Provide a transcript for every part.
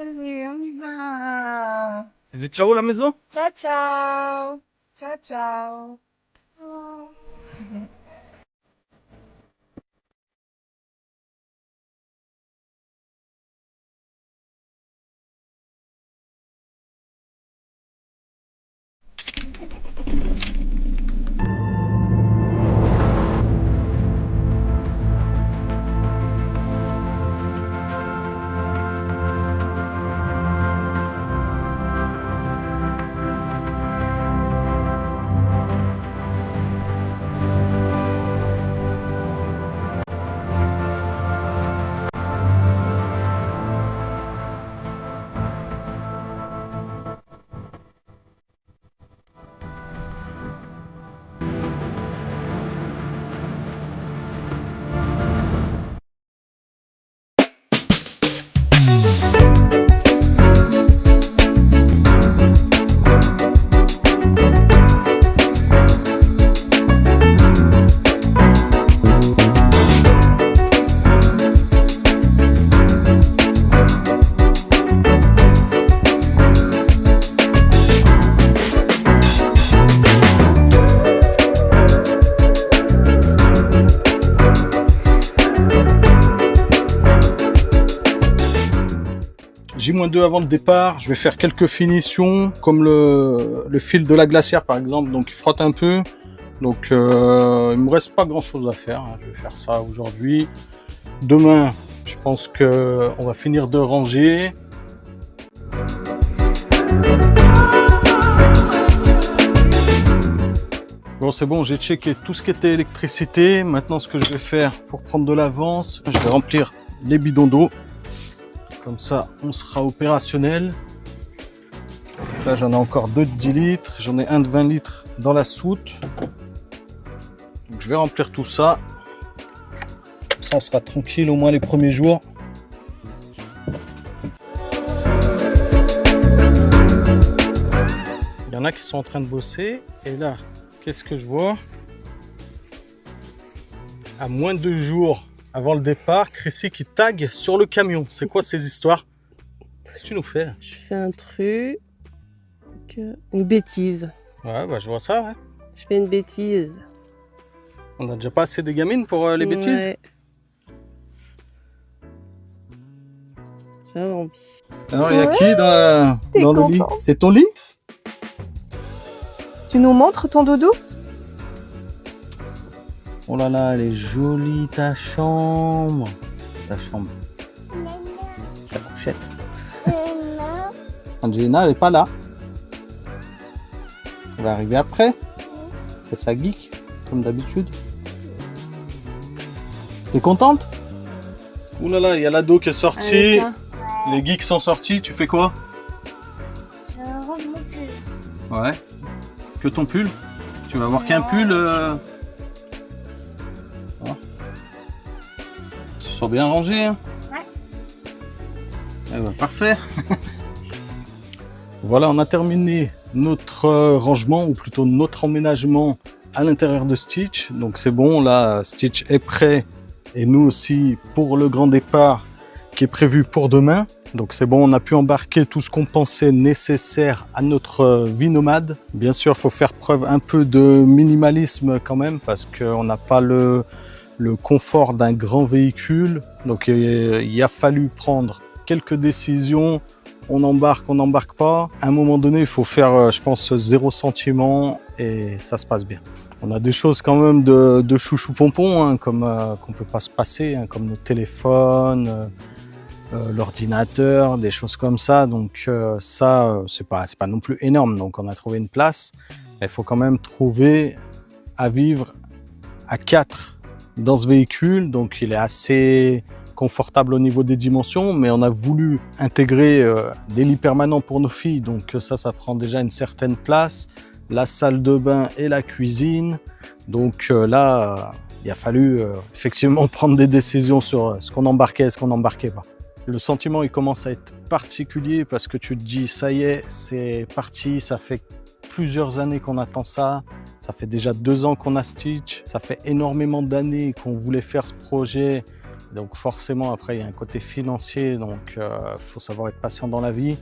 Allez, on y va. C'est des ciao la maison? Ciao, ciao. Ciao, ciao. Oh. J-2 avant le départ, je vais faire quelques finitions, comme le fil de la glacière par exemple, donc il frotte un peu. Donc il me reste pas grand chose à faire, hein. Je vais faire ça aujourd'hui. Demain, je pense qu'on va finir de ranger. Bon, c'est bon, j'ai checké tout ce qui était électricité. Maintenant, ce que je vais faire pour prendre de l'avance, je vais remplir les bidons d'eau. Comme ça, on sera opérationnel. Là, j'en ai encore deux de 10 litres. J'en ai un de 20 litres dans la soute. Donc, je vais remplir tout ça. Comme ça, on sera tranquille au moins les premiers jours. Il y en a qui sont en train de bosser. Et là, qu'est-ce que je vois? À moins de 2 jours avant le départ, Chrissy qui tag sur le camion. C'est quoi ces histoires? Qu'est-ce que tu nous fais là? Je fais un truc. Une bêtise. Ouais, bah je vois ça, ouais. Je fais une bêtise. On a déjà pas assez de gamines pour les bêtises? Ouais. J'avais envie. Alors, il y a qui dans le lit? C'est ton lit? Tu nous montres ton doudou? Oh là là, elle est jolie ta chambre. Ta chambre. La couchette. Angelina, elle est pas là. Elle va arriver après. Elle fait sa geek, comme d'habitude. T'es contente? Ouh là là, il y a l'ado qui est sorti. Les geeks sont sortis. Tu fais quoi? Je range mon pull. Ouais. Que ton pull? Tu vas avoir qu'un pull Ce soit bien rangé, hein? Ouais. Eh ben, parfait. Voilà, on a terminé notre rangement, ou plutôt notre emménagement à l'intérieur de Stitch. Donc c'est bon, là, Stitch est prêt. Et nous aussi pour le grand départ qui est prévu pour demain. Donc c'est bon, on a pu embarquer tout ce qu'on pensait nécessaire à notre vie nomade. Bien sûr, il faut faire preuve un peu de minimalisme quand même, parce qu'on n'a pas le confort d'un grand véhicule. Donc il a fallu prendre quelques décisions. On n'embarque pas. À un moment donné, il faut faire, je pense, 0 sentiment et ça se passe bien. On a des choses quand même de chouchou pompon, hein, comme qu'on peut pas se passer, hein, comme nos téléphones, l'ordinateur, des choses comme ça. Donc ça, c'est pas non plus énorme. Donc on a trouvé une place. Il faut quand même trouver à vivre à 4 dans ce véhicule. Donc il est assez confortable au niveau des dimensions, mais on a voulu intégrer des lits permanents pour nos filles. Donc ça prend déjà une certaine place. La salle de bain et la cuisine. Donc là, il a fallu effectivement prendre des décisions sur ce qu'on embarquait et ce qu'on n'embarquait pas. Le sentiment, il commence à être particulier parce que tu te dis, ça y est, c'est parti, ça fait plusieurs années qu'on attend ça. Ça fait déjà 2 ans qu'on a Stitch. Ça fait énormément d'années qu'on voulait faire ce projet Donc forcément, après, il y a un côté financier, donc faut savoir être patient dans la vie.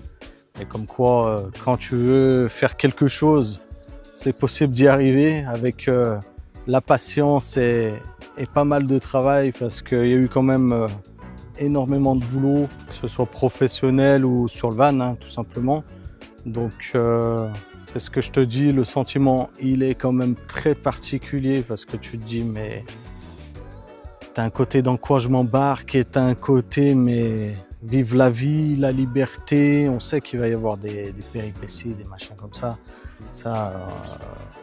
Et comme quoi, quand tu veux faire quelque chose, c'est possible d'y arriver avec la patience et pas mal de travail, parce qu'il y a eu quand même énormément de boulot, que ce soit professionnel ou sur le van, hein, tout simplement. Donc c'est ce que je te dis, le sentiment, il est quand même très particulier, parce que tu te dis, mais t'as un côté dans quoi je m'embarque, et t'as un côté, mais vive la vie, la liberté. On sait qu'il va y avoir des péripéties, des machins comme ça. Ça,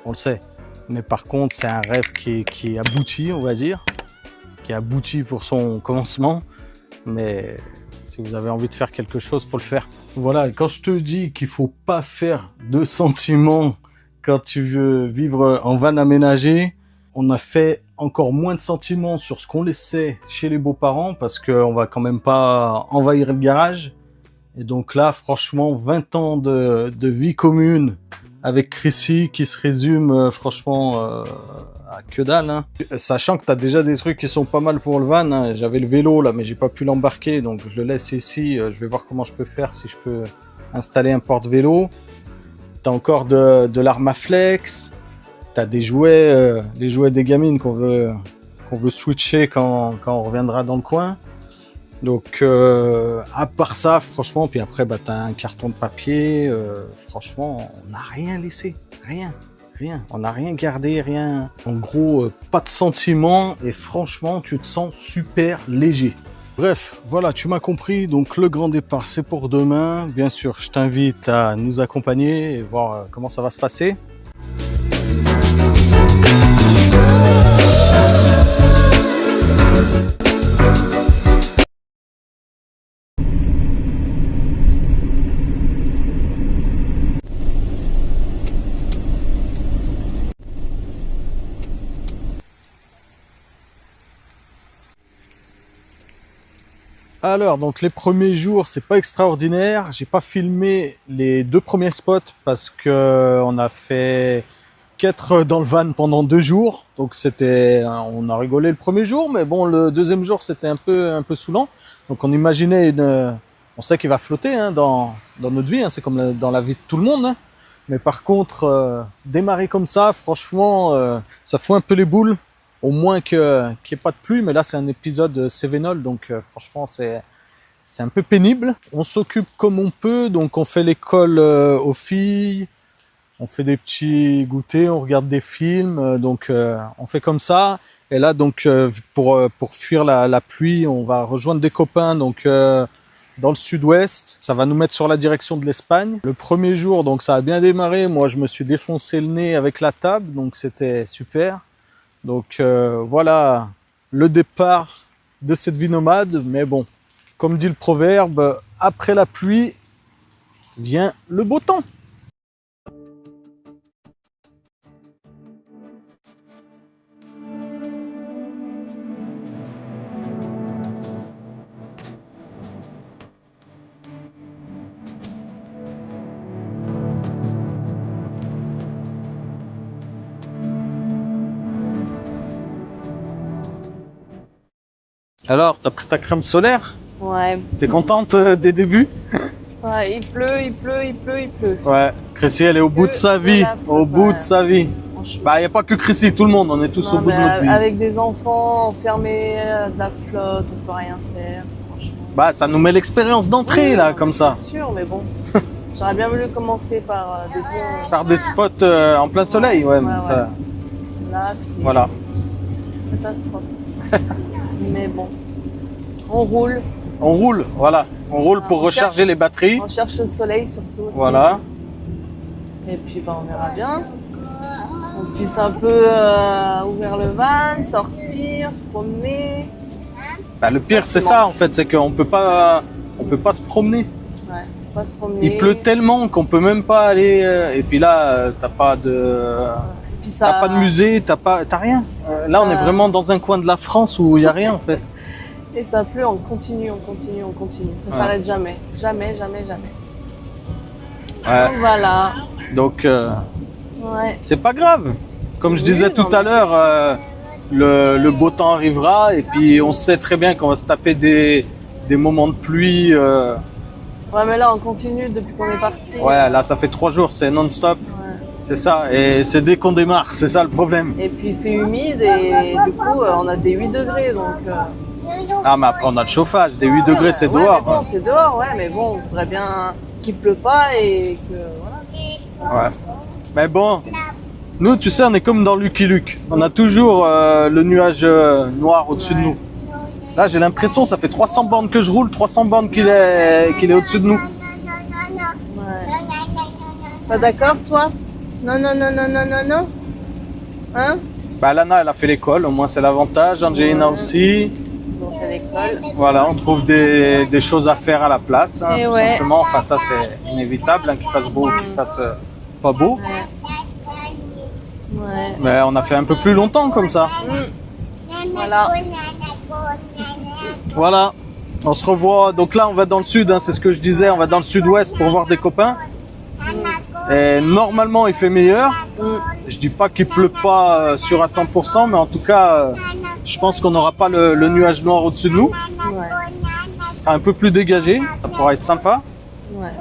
on le sait. Mais par contre, c'est un rêve qui aboutit, on va dire, qui aboutit pour son commencement. Mais si vous avez envie de faire quelque chose, faut le faire. Voilà, quand je te dis qu'il faut pas faire de sentiments quand tu veux vivre en van aménagé, on a fait encore moins de sentiments sur ce qu'on laissait chez les beaux-parents, parce qu'on va quand même pas envahir le garage. Et donc là, franchement, 20 ans de vie commune avec Chrissy qui se résume franchement à que dalle. Hein. Sachant que tu as déjà des trucs qui sont pas mal pour le van. Hein. J'avais le vélo là, mais j'ai pas pu l'embarquer, donc je le laisse ici. Je vais voir comment je peux faire, si je peux installer un porte-vélo. Tu as encore de l'Armaflex. T'as des jouets, les jouets des gamines qu'on veut switcher quand on reviendra dans le coin. Donc, à part ça, franchement, puis après, bah, t'as un carton de papier. Franchement, on n'a rien laissé. Rien. On n'a rien gardé, rien. En gros, pas de sentiments. Et franchement, tu te sens super léger. Bref, voilà, tu m'as compris. Donc, le grand départ, c'est pour demain. Bien sûr, je t'invite à nous accompagner et voir comment ça va se passer. Alors, donc les premiers jours, c'est pas extraordinaire. J'ai pas filmé les 2 premiers spots parce que on a fait 4 dans le van pendant 2 jours. Donc on a rigolé le premier jour, mais bon, le deuxième jour, c'était un peu saoulant. Donc on imaginait on sait qu'il va flotter hein, dans notre vie, hein, c'est comme dans la vie de tout le monde. Hein. Mais par contre, démarrer comme ça, franchement, ça fout un peu les boules. Au moins qu'il n'y ait pas de pluie, mais là c'est un épisode cévénol, donc franchement c'est un peu pénible. On s'occupe comme on peut, donc on fait l'école aux filles, on fait des petits goûters, on regarde des films, donc on fait comme ça. Et là donc pour fuir la pluie, on va rejoindre des copains donc dans le sud-ouest. Ça va nous mettre sur la direction de l'Espagne. Le premier jour donc ça a bien démarré, moi je me suis défoncé le nez avec la table, donc c'était super. Donc voilà le départ de cette vie nomade, mais bon, comme dit le proverbe, après la pluie vient le beau temps. Alors, t'as pris ta crème solaire? Ouais. T'es contente des débuts? Ouais, il pleut. Ouais, Chrissy, elle est au bout de sa vie. Au bout de sa vie. Bah, y a pas que Chrissy, tout le monde, on est tous au bout de notre vie. Avec des enfants enfermés, de la flotte, on peut rien faire, franchement. Bah, ça nous met l'expérience d'entrée, là, comme ça. C'est sûr, mais bon. J'aurais bien voulu commencer par des bons... Par des spots en plein soleil, ouais. Mais ça... Là, c'est... Voilà. Catastrophe. Mais bon, on roule. On roule, voilà. On roule pour recharger les batteries. On cherche le soleil surtout aussi. Voilà. Et puis bah, on verra bien. On puisse un peu ouvrir le van, sortir, se promener. Bah, le pire c'est ça en fait, c'est qu'on peut pas se promener. Ouais, on peut pas se promener. Il pleut tellement qu'on peut même pas aller. Et puis là, t'as pas de... T'as pas de musée, t'as rien. Là, on est vraiment dans un coin de la France où il n'y a rien en fait. Et ça pleut, on continue. Ça s'arrête jamais. Jamais. Ouais. Donc voilà. Donc, ouais. c'est pas grave. Comme je disais tout à l'heure, le beau temps arrivera et puis on sait très bien qu'on va se taper des moments de pluie. Ouais, mais là, on continue depuis qu'on est parti. Ouais, là, ça fait 3 jours, c'est non-stop. Ouais. C'est ça, et c'est dès qu'on démarre, c'est ça le problème. Et puis, il fait humide et du coup, on a des 8 degrés. Donc, Ah, mais après, on a le chauffage, des 8 degrés, c'est ouais, dehors. Mais bon, c'est dehors, ouais, mais bon, on voudrait bien qu'il pleut pas et que. Voilà. Ouais. Mais bon, nous, tu sais, on est comme dans Lucky Luke. On a toujours le nuage noir au-dessus de nous. Là, j'ai l'impression, ça fait 300 bornes que je roule, 300 bornes qu'il est au-dessus de nous. Ouais. Pas d'accord, toi? Non, non, non, non, non, non, non. Hein? Bah, Lana, elle a fait l'école, au moins c'est l'avantage. Angelina aussi. Donc, à l'école. Voilà, on trouve des choses à faire à la place, hein, Et tout ouais. simplement. Enfin, ça, c'est inévitable, hein, qu'il fasse beau ou qu'il fasse pas beau. Ouais. Mais on a fait un peu plus longtemps comme ça. Voilà. Voilà, on se revoit. Donc là, on va dans le sud, hein, c'est ce que je disais, on va dans le sud-ouest pour voir des copains. Et normalement, il fait meilleur. Je dis pas qu'il pleut pas sûr à 100%, mais en tout cas, je pense qu'on n'aura pas le nuage noir au-dessus de nous. Ouais. Ce sera un peu plus dégagé, ça pourra être sympa. Ouais.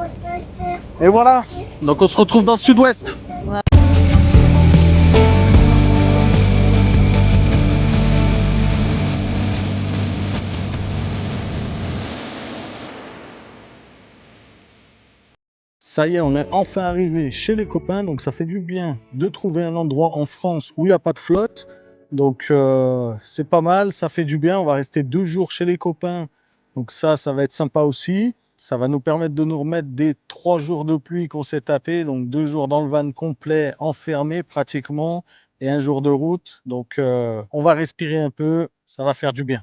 Et voilà, donc on se retrouve dans le sud-ouest. Ouais. Ça y est, on est enfin arrivé chez les copains, donc ça fait du bien de trouver un endroit en France où il n'y a pas de flotte. Donc c'est pas mal, ça fait du bien. On va rester 2 jours chez les copains, donc ça va être sympa aussi. Ça va nous permettre de nous remettre des 3 jours de pluie qu'on s'est tapé, donc 2 jours dans le van complet, enfermé pratiquement, et 1 jour de route. Donc on va respirer un peu, ça va faire du bien.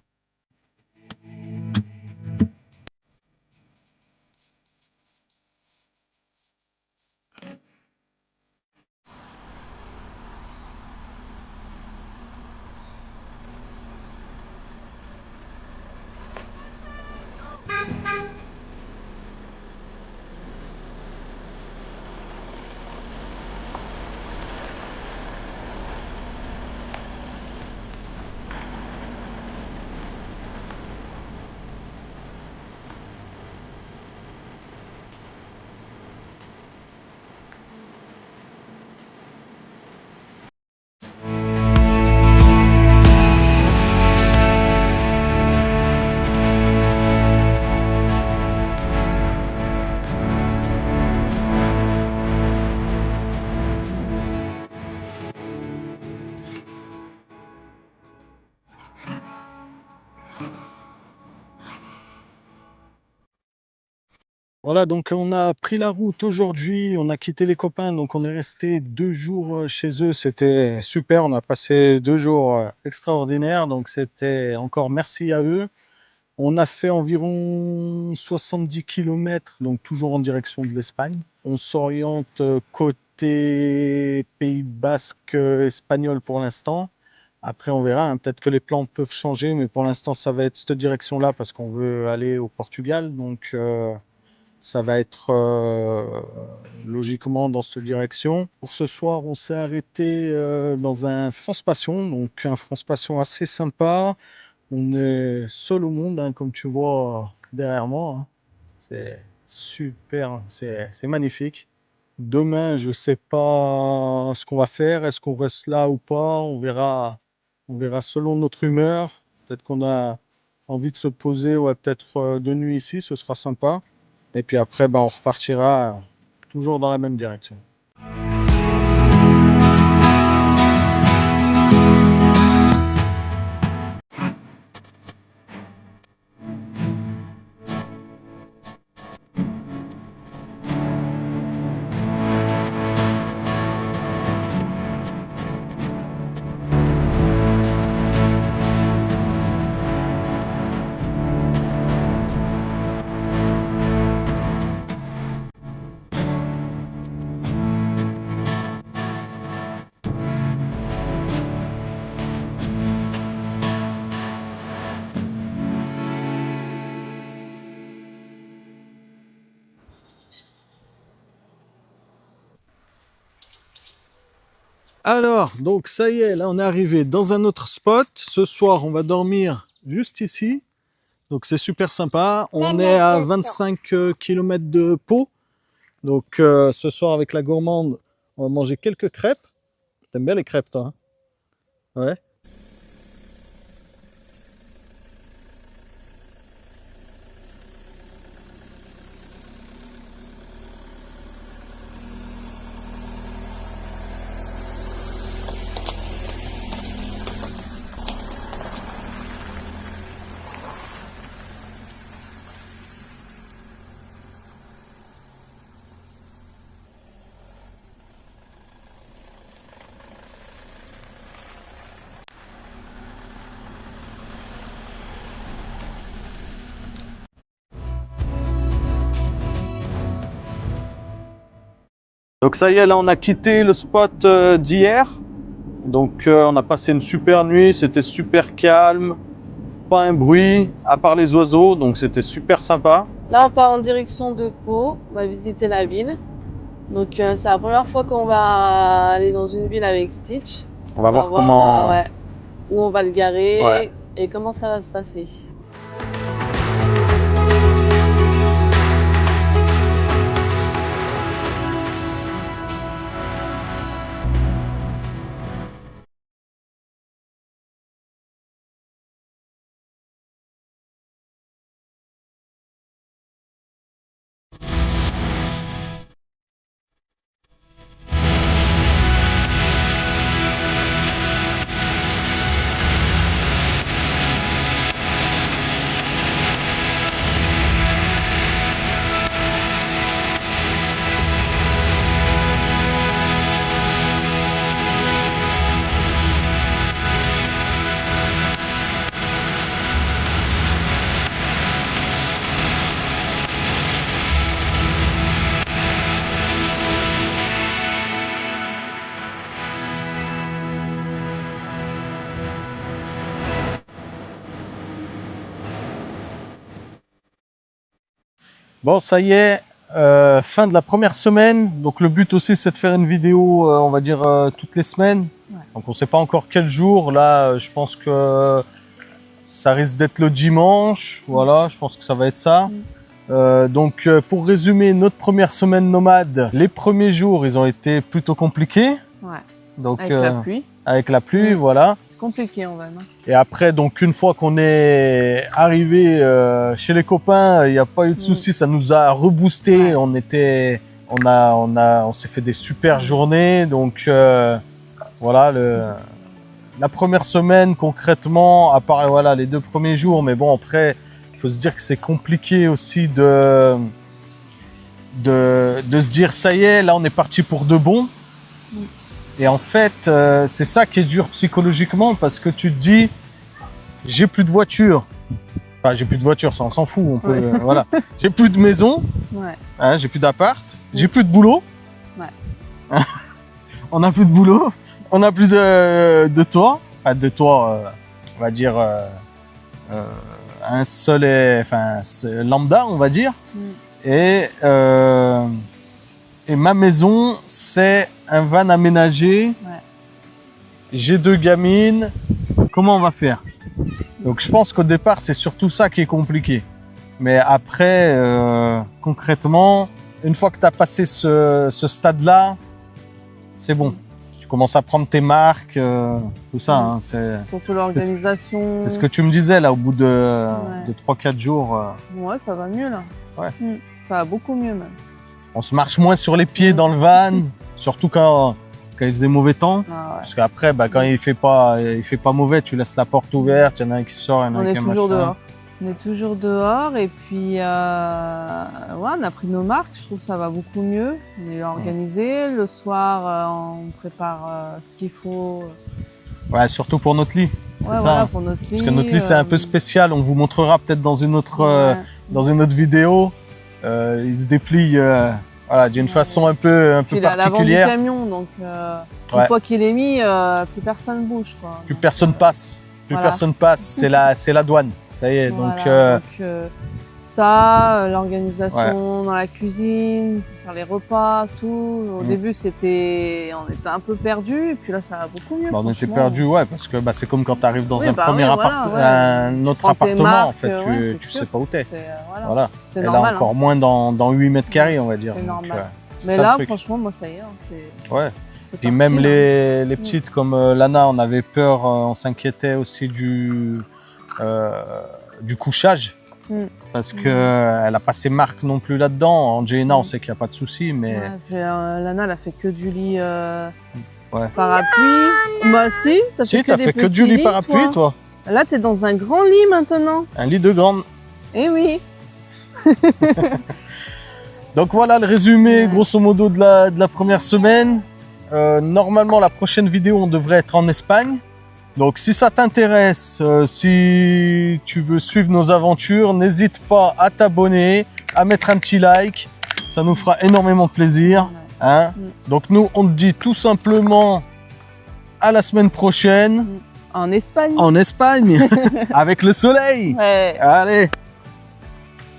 Voilà, donc on a pris la route aujourd'hui, on a quitté les copains, donc on est resté 2 jours chez eux, c'était super, on a passé 2 jours extraordinaires, donc c'était encore merci à eux. On a fait environ 70 km, donc toujours en direction de l'Espagne. On s'oriente côté Pays Basque espagnol pour l'instant. Après on verra, hein, peut-être que les plans peuvent changer, mais pour l'instant ça va être cette direction-là parce qu'on veut aller au Portugal, donc ça va être logiquement dans cette direction. Pour ce soir, on s'est arrêté dans un France Passion, donc un France Passion assez sympa. On est seul au monde, hein, comme tu vois derrière moi, hein. C'est super, c'est magnifique. Demain, je sais pas ce qu'on va faire. Est-ce qu'on reste là ou pas? On verra selon notre humeur. Peut-être qu'on a envie de se poser, ouais, peut-être de nuit ici, ce sera sympa. Et puis après, on repartira toujours dans la même direction. Alors, donc ça y est, là on est arrivé dans un autre spot. Ce soir, on va dormir juste ici. Donc c'est super sympa. On est à 25 km de Pau. Donc ce soir avec la gourmande, on va manger quelques crêpes. T'aimes bien les crêpes toi, hein? Ouais. Donc ça y est, là on a quitté le spot d'hier. Donc on a passé une super nuit, c'était super calme, pas un bruit, à part les oiseaux, donc c'était super sympa. Là, on part en direction de Pau, on va visiter la ville. Donc c'est la première fois qu'on va aller dans une ville avec Stitch. On va voir comment... ouais, où on va le garer Ouais. et comment ça va se passer. Bon, ça y est, fin de la première semaine. Donc le but aussi, c'est de faire une vidéo, on va dire, toutes les semaines. Ouais. Donc on ne sait pas encore quel jour. Là, je pense que ça risque d'être le dimanche. Voilà, je pense que ça va être ça. Donc pour résumer notre première semaine nomade, les premiers jours, ils ont été plutôt compliqués. Ouais. Donc, Avec la pluie. Avec la pluie, voilà. C'est compliqué en van. Et après, donc une fois qu'on est arrivé chez les copains, il n'y a pas eu de soucis, ça nous a reboosté. Ouais. On s'est fait des super journées. Donc voilà, la première semaine concrètement, à part voilà les 2 premiers jours, mais bon après, il faut se dire que c'est compliqué aussi de se dire ça y est, là on est parti pour de bon. Et en fait, c'est ça qui est dur psychologiquement parce que tu te dis, j'ai plus de voiture. Enfin, j'ai plus de voiture, ça on s'en fout. On peut, voilà. J'ai plus de maison, hein, j'ai plus d'appart, j'ai plus de boulot. Ouais. On n'a plus de boulot, on n'a plus de toit. Enfin, de toit, on va dire un seul, enfin lambda, on va dire. Et ma maison, c'est un van aménagé. Ouais. J'ai 2 gamines. Comment on va faire? Donc je pense qu'au départ, c'est surtout ça qui est compliqué. Mais après, concrètement, une fois que tu as passé ce stade-là, c'est bon. Tu commences à prendre tes marques, tout ça. Hein, surtout l'organisation. C'est ce que tu me disais là, au bout de 3-4 jours. Ouais, ça va mieux là. Ouais. Ça va beaucoup mieux même. On se marche moins sur les pieds dans le van, surtout quand il faisait mauvais temps. Ah ouais. Parce qu'après, bah, quand il fait pas mauvais, tu laisses la porte ouverte, il y en a un qui sort, il y en a un qui est machin. Dehors. On est toujours dehors et puis ouais, on a pris nos marques, je trouve que ça va beaucoup mieux. On est organisé, le soir on prépare ce qu'il faut. Ouais, surtout pour notre lit, c'est ça. Voilà, pour notre lit. Parce que notre lit c'est un peu spécial, on vous montrera peut-être dans une autre vidéo. Il se déplie voilà, d'une façon un peu particulière. L'avant du camion, donc une fois qu'il est mis, plus personne bouge. Quoi. Plus personne passe. Plus personne passe, c'est la douane. Ça y est, voilà, donc ça, l'organisation dans la cuisine, faire les repas, tout. Au début, on était un peu perdus, et puis là, ça va beaucoup mieux. On était perdus, ouais, parce que c'est comme quand tu arrives dans un autre appartement, marques, en fait, tu sais pas où t'es. Voilà. Et là, encore moins dans 8 mètres carrés, on va dire. C'est Donc, normal. Mais là, franchement, moi, ça y est. Ouais. Et même les petites comme Lana, on avait peur, on s'inquiétait aussi du couchage. Parce qu'elle a pas ses marques non plus là-dedans. Angelina, on sait qu'il n'y a pas de souci, mais... Lana, elle a fait que du lit parapluie. Moi aussi, t'as fait que du lit parapluie, toi. Là, t'es dans un grand lit maintenant. Un lit de grande. Eh oui. Donc voilà le résumé, grosso modo, de la première semaine. Normalement, la prochaine vidéo, on devrait être en Espagne. Donc si ça t'intéresse, si tu veux suivre nos aventures, n'hésite pas à t'abonner, à mettre un petit like. Ça nous fera énormément plaisir. Hein. Donc nous, on te dit tout simplement à la semaine prochaine. En Espagne. En Espagne, avec le soleil. Ouais. Allez,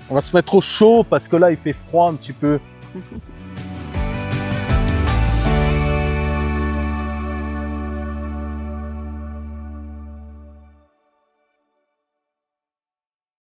on va se mettre au chaud parce que là, il fait froid un petit peu.